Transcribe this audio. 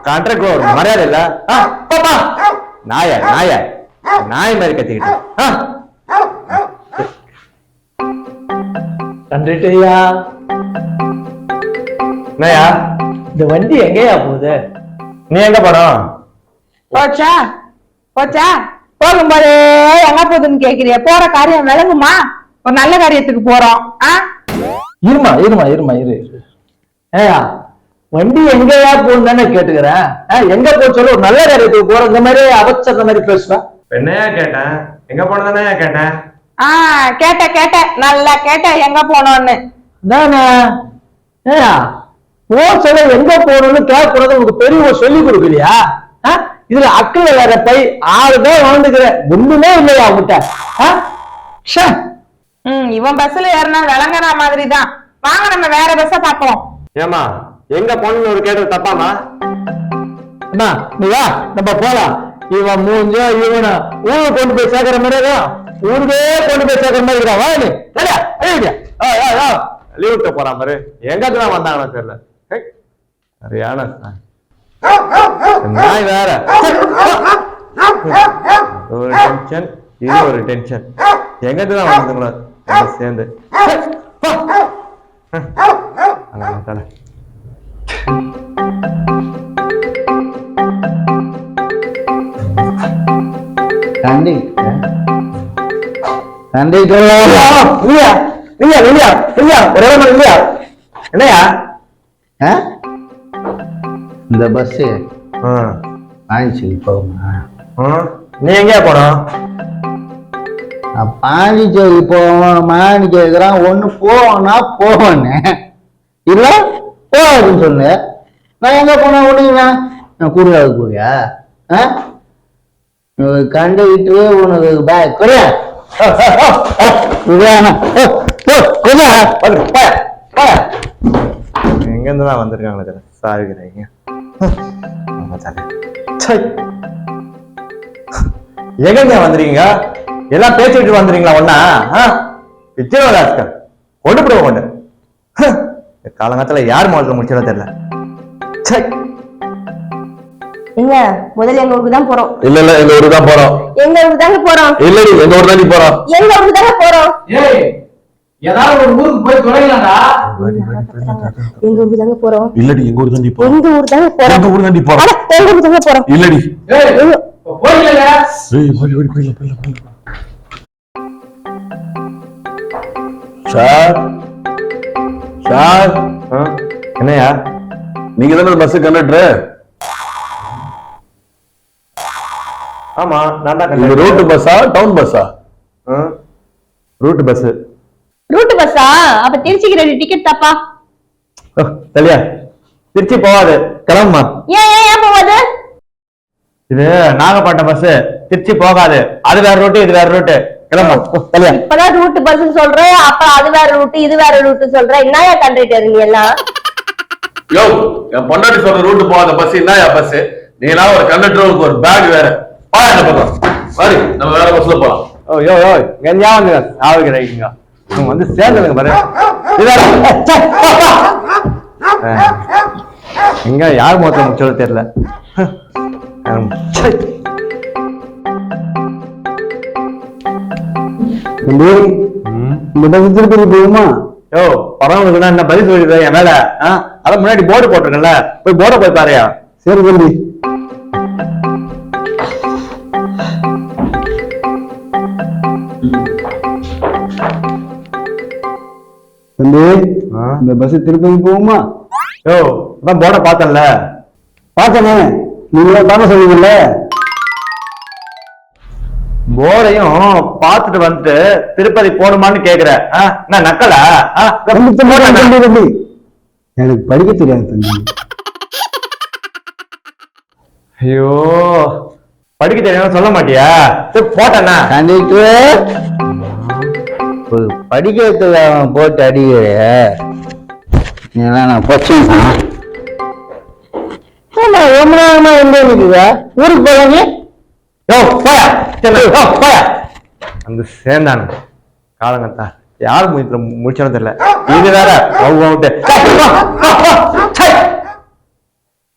Contract ஒரு மரியாதை இல்ல. நாய நாய நாய் மாதிரி கத்திக்கிட்டு கண்டுட்டயா? என்னையா இந்த வண்டி எங்கயா போகுது? நீ எங்க போறோம்? போச்சா போச்சா? போகும்போது எங்க போகுதுன்னு கேக்குறிய? போற காரியம் விளங்குமா? ஒரு நல்ல காரியத்துக்கு போறோம். இருமா இருமா இருமா இரு. ஏயா வண்டி எங்கயா போகுதுன்னு தானே கேட்டுக்கிறேன். எங்க போய் சொல்ல ஒரு நல்ல காரியத்துக்கு போற இந்த மாதிரி அவசர மாதிரி பேசுவேன். என்னையா கேட்டேன்? எங்க போனதானே கேட்டேன். கேட்டேன் நல்லா கேட்டேன் எங்க போனோன்னு தானே. ஏயா போ சொல்ல எங்க போகணும்னு கேட்கறது உங்களுக்கு பெரிய சொல்லி கொடுக்கலையா? இதுல அக்கறை வேற பை 6 பேர் வாழ்ந்துக்கிற ஒண்ணுமே இல்லையா அவங்கிட்ட? இவன் பஸ்ல ஏறினா விளங்குற மாதிரிதான். வாங்க நம்ம வேற பஸ்ஸ பாப்போம். ஏமா எங்க போகணும்னு ஒரு கேட்டது தப்பாமா? அண்ணா நீ வா நம்ம போலாம். இவன் மூஞ்சா இவனை ஊருக்கு கொண்டு போய் சேர்க்கிற மாதிரி ஊருக்கே கொண்டு போய் சேர்க்கிற மாதிரி இருக்கான். வா நீ லீவ் விட்டு போறான் பாரு. எங்கதான் வந்தாங்கன்னு தெரியல. சரியான நாய் வேற. ஒரு டென்ஷன் இது ஒரு டென்ஷன். எங்கதான் வந்ததுங்களா சேர்ந்து என்னையா இந்த பஸ் பாண்டிச்சேரி போகுமா? நீ எங்கேயா போனோம்? பாண்டிச்சேரி போவோம் கேக்குறான். ஒண்ணு போவோம்னா போவேன்னு இல்ல போவாதுன்னு சொல்லு. நான் எங்க போன ஒண்ணுங்களா? நான் கூடுதலாவது போவியா? கண்டுகிட்டு உனக்கு பேக் கொரியா எங்க இருந்துதான் வந்திருக்காங்களே சாரிக்கிறீங்க. எங்க வந்துருக்கீங்க? எல்லாம் பேசிட்டு வந்துறீங்களா? ஒன்னா விஜயவாஸ்கர் கொண்டு போடுவோம் கொண்டு காலங்காலத்துல யார் மாதிரி முடிச்சதோ தெரியல. எங்க முதல்ல எங்க ஊருக்கு தான் போறோம். இல்ல இல்ல எங்க ஊருக்கு தான் போறோம். எங்க ஊருக்கு தாங்க போறோம். இல்லடி எங்க ஊருக்கு தான் போறோம். எங்க ஊருக்கு தாங்க போறோம். ஏதாவது ஒரு ஊருக்கு போய் தொலைங்களாடா. எங்க ஊருக்கு தாங்க போறோம். இல்லடி எங்க ஊருக்கு தான் போறோம். எங்க ஊருக்கு தாங்க போறோம். எங்க ஊருக்கு தான் போறோம். எங்க ஊருக்கு தாங்க போறோம். இல்லடி போறீங்களா? சார் சார் என்னையா நீங்க தானே பஸ் கண்டக்டர்? ஆமா நான் தான். ரூட் பஸ்ஸா டவுன் பஸ்ஸா? Root bus. ரூட் பஸ்ஸா? அப்ப திருச்சிக்கு 2 டிக்கெட் தாப்பா. சரியா திருச்சி போவாது கிளம்புமா. ஏன் போவாது? இது நாகப்பட்டினம் பஸ் திருச்சி போகாது. அது வேற ரூட் இது வேற ரூட். கிளம்புமா சரியா? இப்பதான் ரூட் பஸ் சொல்றேன். அப்ப அது வேற ரூட் இது வேற ரூட் சொல்றேன். என்னயா கண்டக்டர் நீ எல்லாம்? யோ என் பொண்டாட்டி சொல்ற ரூட் போகாத பஸ் என்னயா பஸ்? நீங்களா ஒரு கண்டக்டருக்கு ஒரு பேக் வேற. பா என்ன பண்றோம்? சரி நம்ம வேற பஸ்ல போலாம். ஓ யோ யோ எங்கயா வந்து ஆவுகிறீங்க? நீங்க வந்து சேர்ந்துங்க பாரு. எங்க யார் மொத்தம் முடிச்சது தெரியல. திருப்பதி போகுமா? யோ பரவாயில்ல என்ன பதில் சொல்லிடுறேன் என் மேல. அதான் முன்னாடி போர்டு போட்டிருக்கேன்ல போய் போர்டை போய் பாருயா. சரி தம்பி. தம்பி இந்த பஸ் திருப்பதி போகுமா? யோ அதான் போர்டை பார்த்தேன்ல. பார்த்தனே நீங்களே தானே சொல்லுவீங்கல்ல. போர்டையும் பார்த்துட்டு வந்துட்டு திருப்பதி போகணுமான்னு கேக்குற. என்ன நக்கலா? தம்பி எனக்கு படிக்க தெரியாது தம்பி. ஐயோ படிக்க தெரியும் சொல்ல மாட்டியா? போட்டேன்னா படிக்கிறதுல போட்டு அடிக்கிற நான் பிரச்சனை ஊருக்கு போவாங்க. அந்த சேர்ந்தானு காலங்கத்தா யார் முடிச்சாலும் தெரியல இது வேற